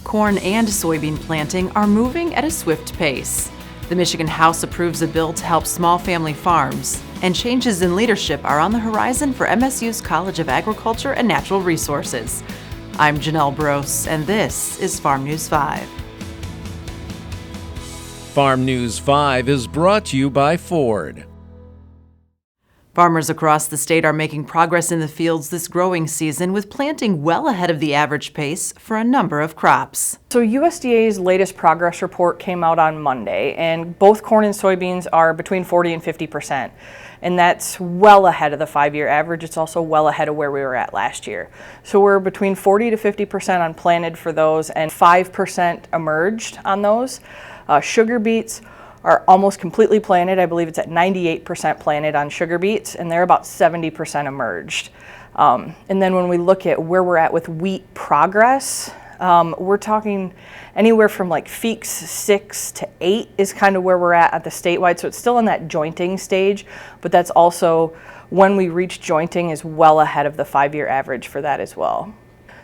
corn and soybean planting are moving at a swift pace. The Michigan House approves a bill to help small family farms, and changes in leadership are on the horizon for MSU's College of Agriculture and Natural Resources. I'm Janelle Brose, and this is Farm News 5. Farm News 5 is brought to you by Ford. Farmers across the state are making progress in the fields this growing season, with planting well ahead of the average pace for a number of crops. So USDA's latest progress report came out on Monday, and both corn and soybeans are between 40 and 50%. And that's well ahead of the 5-year average. It's also well ahead of where we were at last year. So we're between 40 to 50% on planted for those, and 5% emerged on those. Sugar beets are almost completely planted. I believe it's at 98% planted on sugar beets, and they're about 70% emerged. And then when we look at where we're at with wheat progress, we're talking anywhere from like Feeks 6 to 8 is kind of where we're at the statewide. So it's still in that jointing stage, but that's also when we reach jointing is well ahead of the 5-year average for that as well.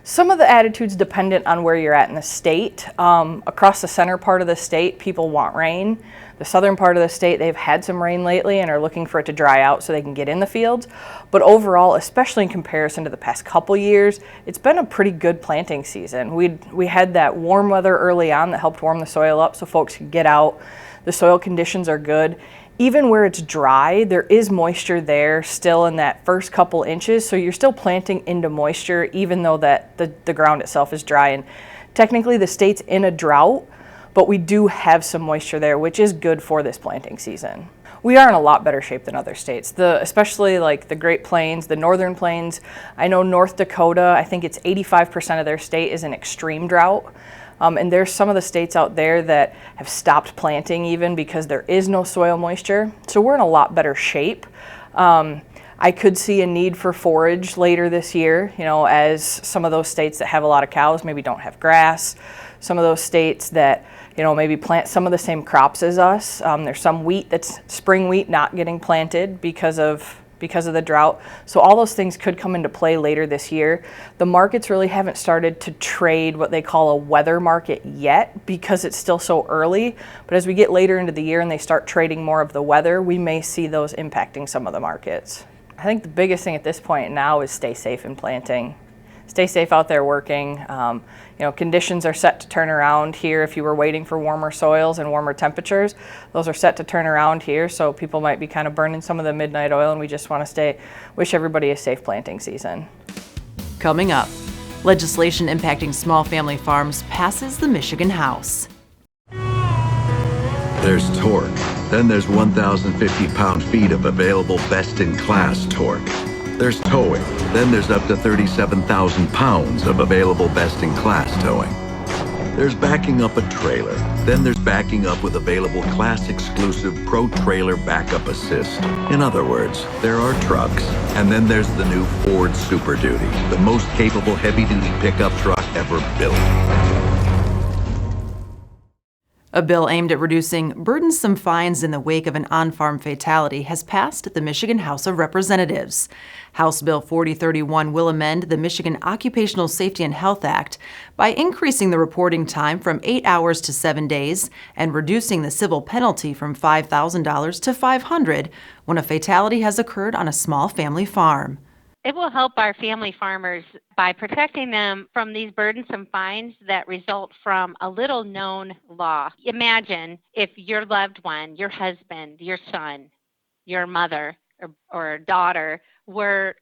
Some of the attitudes dependent on where you're at in the state. Across the center part of the state, people want rain. The southern part of the state, they've had some rain lately and are looking for it to dry out so they can get in the fields. But overall, especially in comparison to the past couple years, it's been a pretty good planting season. We had that warm weather early on that helped warm the soil up so folks could get out. The soil conditions are good. Even where it's dry, there is moisture there still in that first couple inches, so you're still planting into moisture even though that the ground itself is dry. And technically the state's in a drought, but we do have some moisture there, which is good for this planting season. We are in a lot better shape than other states, especially like the Great Plains, the Northern Plains. I know North Dakota, I think it's 85% of their state is in extreme drought. And there's some of the states out there that have stopped planting even because there is no soil moisture. So we're in a lot better shape. I could see a need for forage later this year, as some of those states that have a lot of cows maybe don't have grass. Some of those states that, maybe plant some of the same crops as us. There's some wheat that's spring wheat not getting planted because of the drought. So all those things could come into play later this year. The markets really haven't started to trade what they call a weather market yet because it's still so early. But as we get later into the year and they start trading more of the weather, we may see those impacting some of the markets. I think the biggest thing at this point now is stay safe in planting. Stay safe out there working. Conditions are set to turn around here. If you were waiting for warmer soils and warmer temperatures, those are set to turn around here. So people might be kind of burning some of the midnight oil, and we just want to wish everybody a safe planting season. Coming up, legislation impacting small family farms passes the Michigan House. There's torque. Then there's 1,050 pound-feet of available best-in-class torque. There's towing. Then there's up to 37,000 pounds of available best-in-class towing. There's backing up a trailer. Then there's backing up with available class-exclusive Pro Trailer Backup Assist. In other words, there are trucks, and then there's the new Ford Super Duty, the most capable heavy-duty pickup truck ever built. A bill aimed at reducing burdensome fines in the wake of an on-farm fatality has passed the Michigan House of Representatives. House Bill 4031 will amend the Michigan Occupational Safety and Health Act by increasing the reporting time from 8 hours to 7 days and reducing the civil penalty from $5,000 to $500 when a fatality has occurred on a small family farm. It will help our family farmers by protecting them from these burdensome fines that result from a little-known law. Imagine if your loved one, your husband, your son, your mother, or daughter were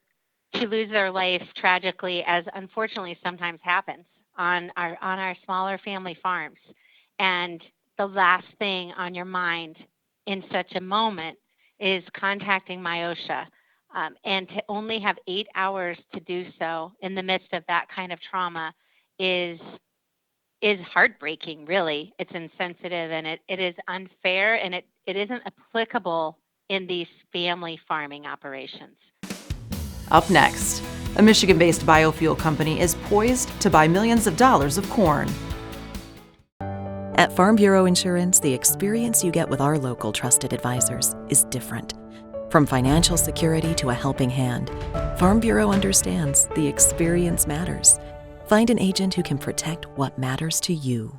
to lose their life tragically, as unfortunately sometimes happens on our smaller family farms. And the last thing on your mind in such a moment is contacting MIOSHA. And to only have 8 hours to do so in the midst of that kind of trauma is heartbreaking, really. It's insensitive, and it is unfair, and it isn't applicable in these family farming operations. Up next, a Michigan-based biofuel company is poised to buy millions of dollars of corn. At Farm Bureau Insurance, the experience you get with our local trusted advisors is different. From financial security to a helping hand, Farm Bureau understands the experience matters. Find an agent who can protect what matters to you.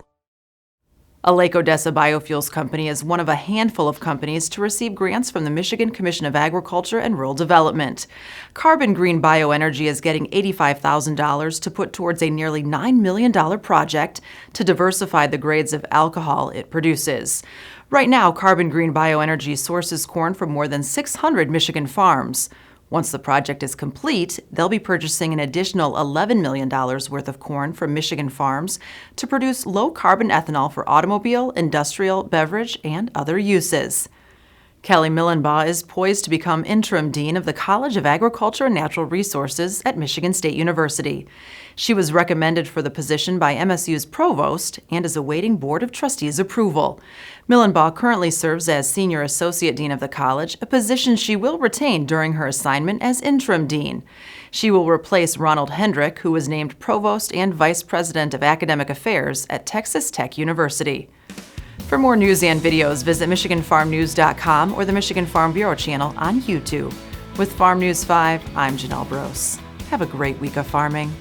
A Lake Odessa Biofuels company is one of a handful of companies to receive grants from the Michigan Commission of Agriculture and Rural Development. Carbon Green Bioenergy is getting $85,000 to put towards a nearly $9 million project to diversify the grades of alcohol it produces. Right now, Carbon Green Bioenergy sources corn from more than 600 Michigan farms. Once the project is complete, they'll be purchasing an additional $11 million worth of corn from Michigan farms to produce low-carbon ethanol for automobile, industrial, beverage, and other uses. Kelly Millenbaugh is poised to become interim dean of the College of Agriculture and Natural Resources at Michigan State University. She was recommended for the position by MSU's provost and is awaiting Board of Trustees approval. Millenbaugh currently serves as senior associate dean of the college, a position she will retain during her assignment as interim dean. She will replace Ronald Hendrick, who was named provost and vice president of academic affairs at Texas Tech University. For more news and videos, visit MichiganFarmNews.com or the Michigan Farm Bureau channel on YouTube. With Farm News 5, I'm Janelle Brose. Have a great week of farming.